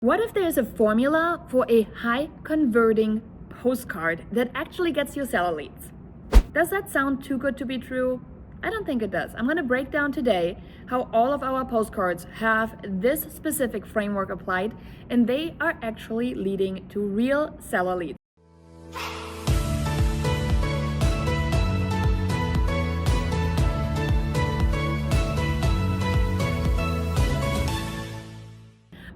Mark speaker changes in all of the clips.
Speaker 1: What if there's a formula for a high converting postcard that actually gets you seller leads? Does that sound too good to be true? I don't think it does. I'm going to break down today how all of our postcards have this specific framework applied, and they are actually leading to real seller leads.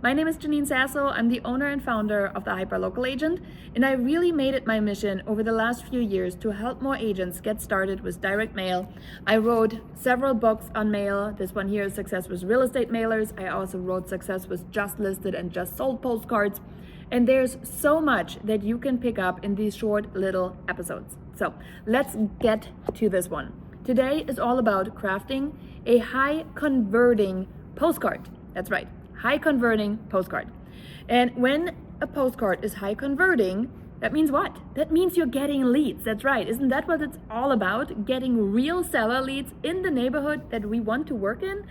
Speaker 1: My name is Janine Sasso. I'm the owner and founder of the Hyperlocal Agent, and I really made it my mission over the last few years to help more agents get started with direct mail. I wrote several books on mail. This one here is Success with Real Estate Mailers. I also wrote Success with Just Listed and Just Sold Postcards. And there's so much that you can pick up in these short little episodes. So let's get to this one. Today is all about crafting a high converting postcard. That's right. High converting postcard. And when a postcard is high converting, that means what? That means you're getting leads. That's right. Isn't that what it's all about? Getting real seller leads in the neighborhood that we want to work in.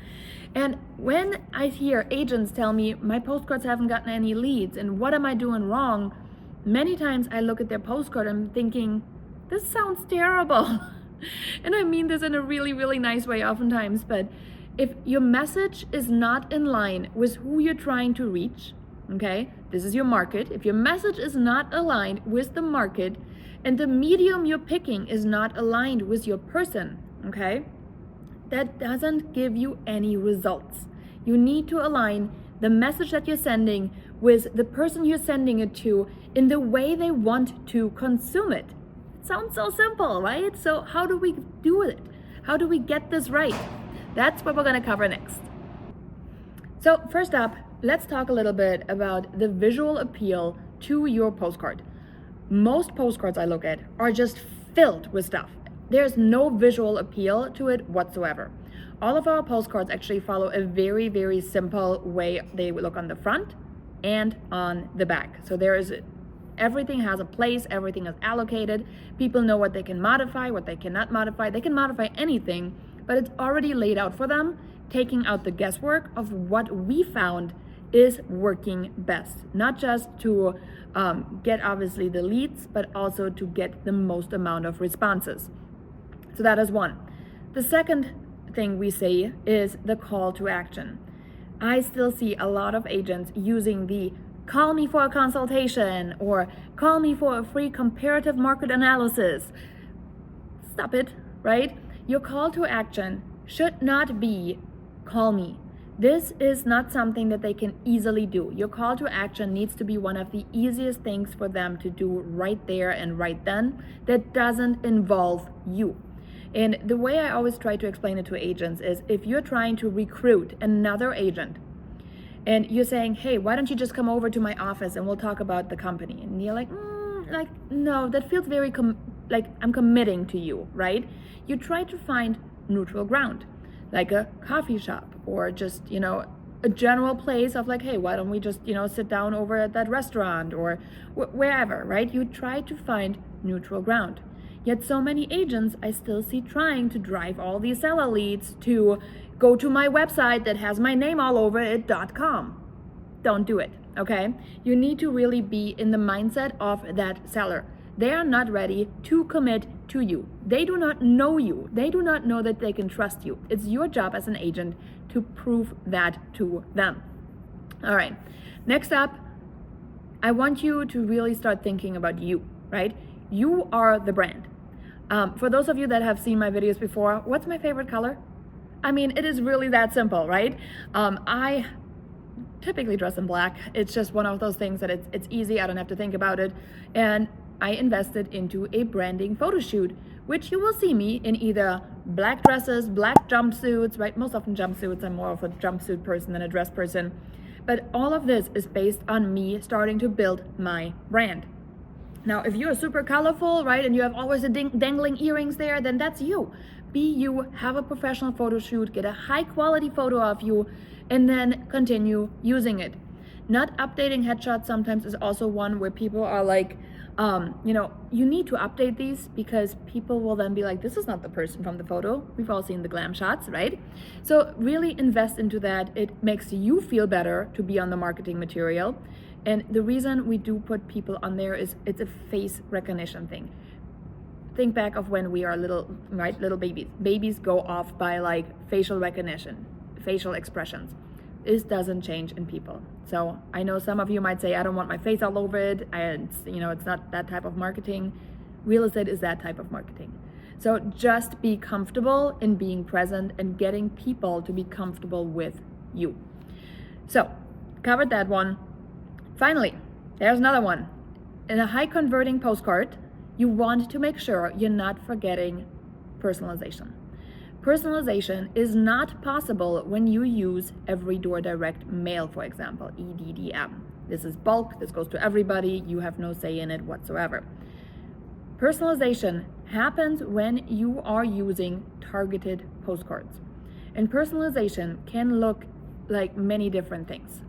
Speaker 1: And when I hear agents tell me my postcards haven't gotten any leads and what am I doing wrong, many times I look at their postcard and I'm thinking, this sounds terrible. And I mean this in a really, really nice way oftentimes, but if your message is not in line with who you're trying to reach, okay, this is your market. If your message is not aligned with the market and the medium you're picking is not aligned with your person, okay, that doesn't give you any results. You need to align the message that you're sending with the person you're sending it to in the way they want to consume it. It sounds so simple, right? So how do we do it? How do we get this right? That's what we're going to cover next. So first up, let's talk a little bit about the visual appeal to your postcard. Most postcards I look at are just filled with stuff. There's no visual appeal to it whatsoever. All of our postcards actually follow a very, very simple way. They look on the front and on the back. So everything has a place, everything is allocated. People know what they can modify, what they cannot modify. They can modify anything, but it's already laid out for them, taking out the guesswork of what we found is working best. Not just to get obviously the leads, but also to get the most amount of responses. So that is one. The second thing we say is the call to action. I still see a lot of agents using the call me for a consultation or call me for a free comparative market analysis. Stop it, right? Your call to action should not be call me. This is not something that they can easily do. Your call to action needs to be one of the easiest things for them to do right there and right then that doesn't involve you. And the way I always try to explain it to agents is if you're trying to recruit another agent and you're saying, hey, why don't you just come over to my office and we'll talk about the company? And you're like, no, that feels very like I'm committing to you, right? You try to find neutral ground, like a coffee shop or just, a general place of like, hey, why don't we just, sit down over at that restaurant or wherever, right? You try to find neutral ground. Yet so many agents I still see trying to drive all these seller leads to go to my website that has my name all over it.com. Don't do it, okay? You need to really be in the mindset of that seller. They are not ready to commit to you. They do not know you. They do not know that they can trust you. It's your job as an agent to prove that to them. All right, next up, I want you to really start thinking about you, right? You are the brand. For those of you that have seen my videos before, what's my favorite color? I mean, it is really that simple, right? I typically dress in black. It's just one of those things that it's easy. I don't have to think about it. And I invested into a branding photo shoot, which you will see me in either black dresses, black jumpsuits, right? Most often jumpsuits. I'm more of a jumpsuit person than a dress person. But all of this is based on me starting to build my brand. Now, if you're super colorful, right, and you have always the dangling earrings there, then that's you. Be you, have a professional photo shoot, get a high quality photo of you, and then continue using it. Not updating headshots sometimes is also one where people are like, You need to update these because people will then be like, this is not the person from the photo. We've all seen the glam shots, right? So really invest into that. It makes you feel better to be on the marketing material. And the reason we do put people on there is it's a face recognition thing. Think back of when we are little, right? Little babies. Babies go off by like facial recognition, facial expressions. This doesn't change in people. So I know some of you might say, I don't want my face all over it. It's not that type of marketing. Real estate is that type of marketing. So just be comfortable in being present and getting people to be comfortable with you. So covered that one. Finally, there's another one. In a high converting postcard, you want to make sure you're not forgetting personalization. Personalization is not possible when you use every door direct mail, for example, EDDM. This is bulk, this goes to everybody, you have no say in it whatsoever. Personalization happens when you are using targeted postcards. And personalization can look like many different things.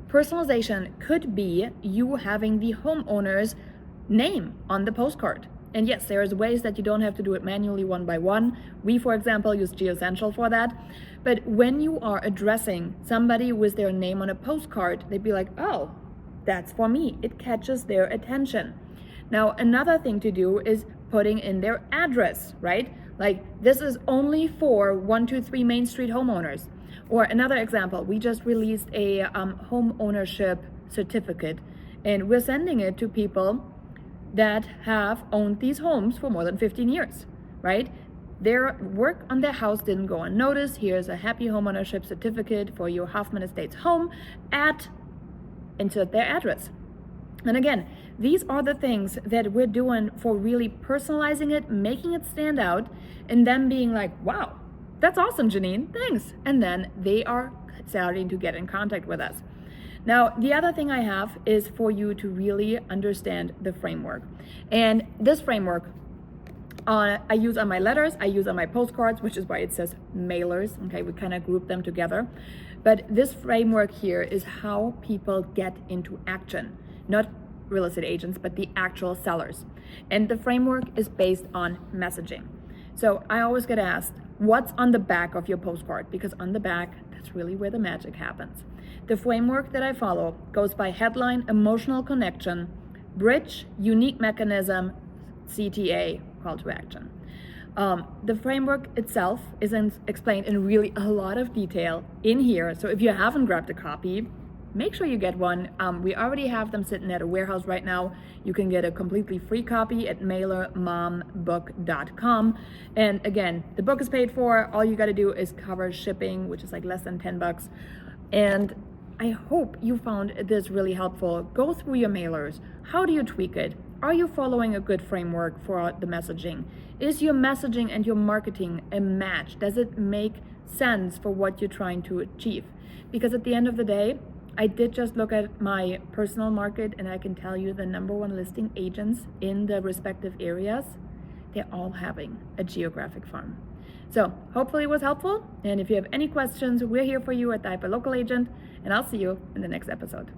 Speaker 1: Personalization could be you having the homeowner's name on the postcard. And yes, there's ways that you don't have to do it manually one by one. We, for example, use GeoCentral for that. But when you are addressing somebody with their name on a postcard, they'd be like, oh, that's for me. It catches their attention. Now, another thing to do is putting in their address, right? Like, this is only for 123 Main Street homeowners. Or another example, we just released a home ownership certificate, and we're sending it to people that have owned these homes for more than 15 years, right? Their work on their house didn't go unnoticed. Here's a happy homeownership certificate for your Hoffman Estates home insert their address. And again, these are the things that we're doing for really personalizing it, making it stand out, and then being like, wow, that's awesome, Janine, thanks. And then they are starting to get in contact with us. Now, the other thing I have is for you to really understand the framework. And this framework I use on my letters, I use on my postcards, which is why it says mailers. Okay, we kind of group them together. But this framework here is how people get into action, not real estate agents, but the actual sellers. And the framework is based on messaging. So I always get asked, what's on the back of your postcard? Because on the back, that's really where the magic happens. The framework that I follow goes by headline, emotional connection, bridge, unique mechanism, CTA, call to action. The framework itself is explained in really a lot of detail in here. So if you haven't grabbed a copy, make sure you get one. We already have them sitting at a warehouse right now. You can get a completely free copy at mailermombook.com. And again, the book is paid for. All you got to do is cover shipping, which is like less than $10. And I hope you found this really helpful. Go through your mailers. How do you tweak it? Are you following a good framework for the messaging? Is your messaging and your marketing a match? Does it make sense for what you're trying to achieve? Because at the end of the day, I did just look at my personal market, and I can tell you the #1 listing agents in the respective areas, they're all having a geographic farm. So hopefully it was helpful. And if you have any questions, we're here for you at the Hyperlocal Agent, and I'll see you in the next episode.